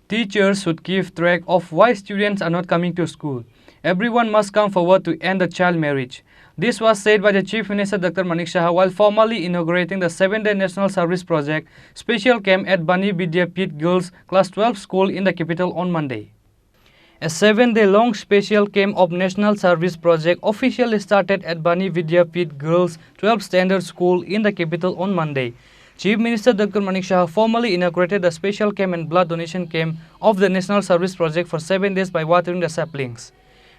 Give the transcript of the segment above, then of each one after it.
Teachers should keep track of why students are not coming to school. Everyone must come forward to end the child marriage. This was said by the Chief Minister Dr. Manik Saha while formally inaugurating the 7-day National Service Project special camp at Bani Vidyapith Girls Class 12 School in the capital on Monday. A 7-day-long special camp of National Service Project officially started at Bani Vidyapith Girls 12 Standard School in the capital on Monday. Chief Minister Dr. Manik Saha formally inaugurated the special camp and blood donation camp of the National Service Project for 7 days by watering the saplings.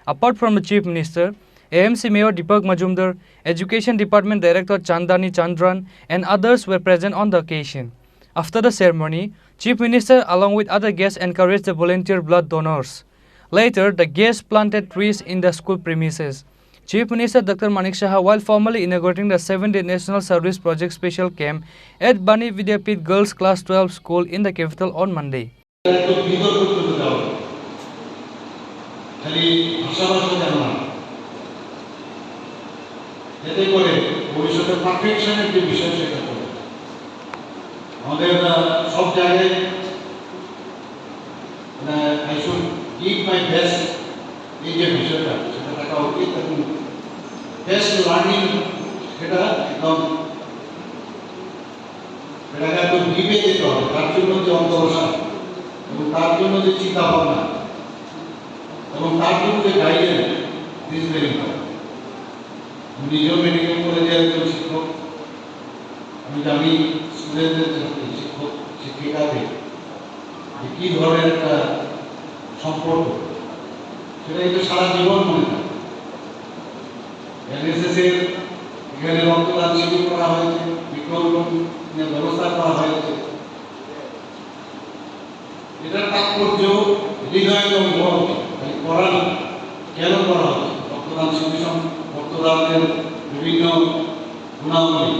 Apart from the Chief Minister, AMC Mayor Deepak Majumdar, Education Department Director Chandani Chandran and others were present on the occasion. After the ceremony, Chief Minister along with other guests encouraged the volunteer blood donors. Later, the guests planted trees in the school premises. Chief Minister Dr. Manik Saha while formally inaugurating the 7-day National Service Project special camp at Bani Vidyapith Girls Class 12 School in the capital on Monday. Give my best in the mission. Best learning, সম্পর্ক সেটা কিন্তু সারা জীবন মনে থাকে। এনএসএসের এখানে রক্তদান শিবির করা হয়েছে, বিকল্পের ব্যবস্থা করা হয়েছে। এটার তাৎপর্য হৃদয়ঙ্গম করা কেন করা হচ্ছে? রক্তদান শিবির রক্তদানের বিভিন্ন গুণাবলী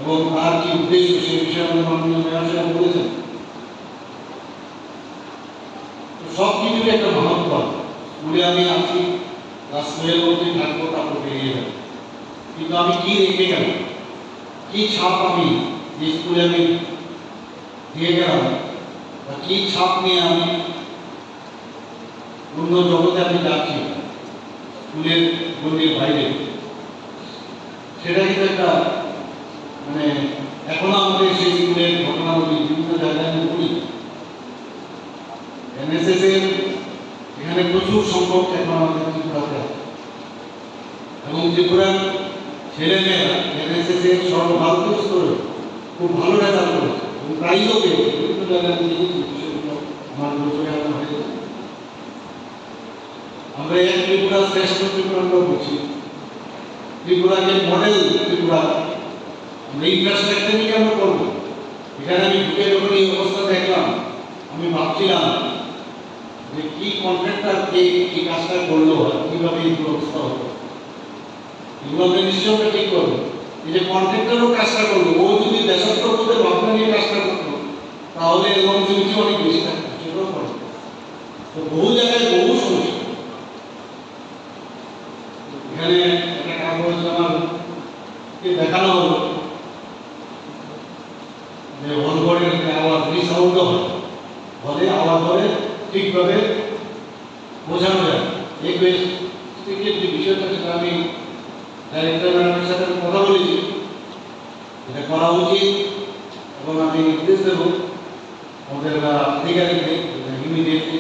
এবং তার কি উদ্দেশ্য সে বিষয়ে আমাদের মাননীয় মেয়র সাহেব বলেছেন। সব কিছুর একটা মাহাত্ম্য স্কুলে আমি আছি, ক্লাস 12 অবধি থাকবো, তারপর বেরিয়ে যাবো, কিন্তু আমি কি রেখে গেলাম, কি ছাপ আমি স্কুলে আমি দিয়ে গেলাম, বা কি ছাপ নিয়ে আমি অন্য জগতে আমি যাচ্ছি স্কুলের গণ্ডির বাইরে, সেটা কিন্তু একটা মানে এখনো আমাদের সেই স্কুলের ঘটনাগুলি বিভিন্ন জায়গায় আমি পড়ি। এনএসএস এর এখানে প্রচুর সংখ্যক এখন আমাদের ত্রিপুরাতে আছে এবং ত্রিপুরার ছেলেমেয়েরা এনএসএস এর সর্বভারতীয় স্তরে খুব ভালো রেজাল্ট করেছে এবং প্রাইজও পেয়েছে। বিভিন্ন জায়গায় আমার বছরে আনা হয়েছে। আমরা এক ত্রিপুরা শ্রেষ্ঠ ত্রিপুরা বলছি, ত্রিপুরাকে মডেল ত্রিপুরা। আমরা ইনফ্রাস্ট্রাকচার নিয়ে আমরা করবো। এখানে আমি ঢুকে যখন এই অবস্থা দেখলাম, আমি ভাবছিলাম যে কি কন্ট্রাক্টর কে কি কাজটা করলো, কিভাবে এই ব্যবস্থা হলো, এগুলো আমরা নিশ্চয় আমরা ঠিক করবো। এই যে কন্ট্রাক্টরও কাজটা করলো, ও যদি দেশাত্মবোধের ভাবনা নিয়ে কাজটা করতো তাহলে লংজিভিটি অনেক বেশি থাকতো, সেটাও করে। তো বহু জায়গায় বহু সমস্যা। এখানে একটা কাগজ আমাকে দেখানো হলো যে হলঘরের আওয়াজ রিসাউন্ড হয়, হলে আওয়াজ হলে ঠিকভাবে বোঝানো যায়। এই যে বিষয়টা সেটা আমি ডাইরেক্টর ম্যাডামের সাথে কথা বলেছি, এটা করা উচিত এবং আমি নির্দেশ দেব আমাদের আধিকারিকদের immediately.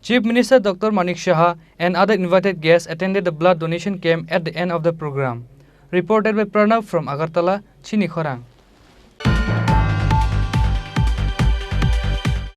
Chief Minister Dr. Manik Saha and other invited guests attended the blood donation camp at the end of the program. Reported by Pranav from Agartala, Chini, Khorang.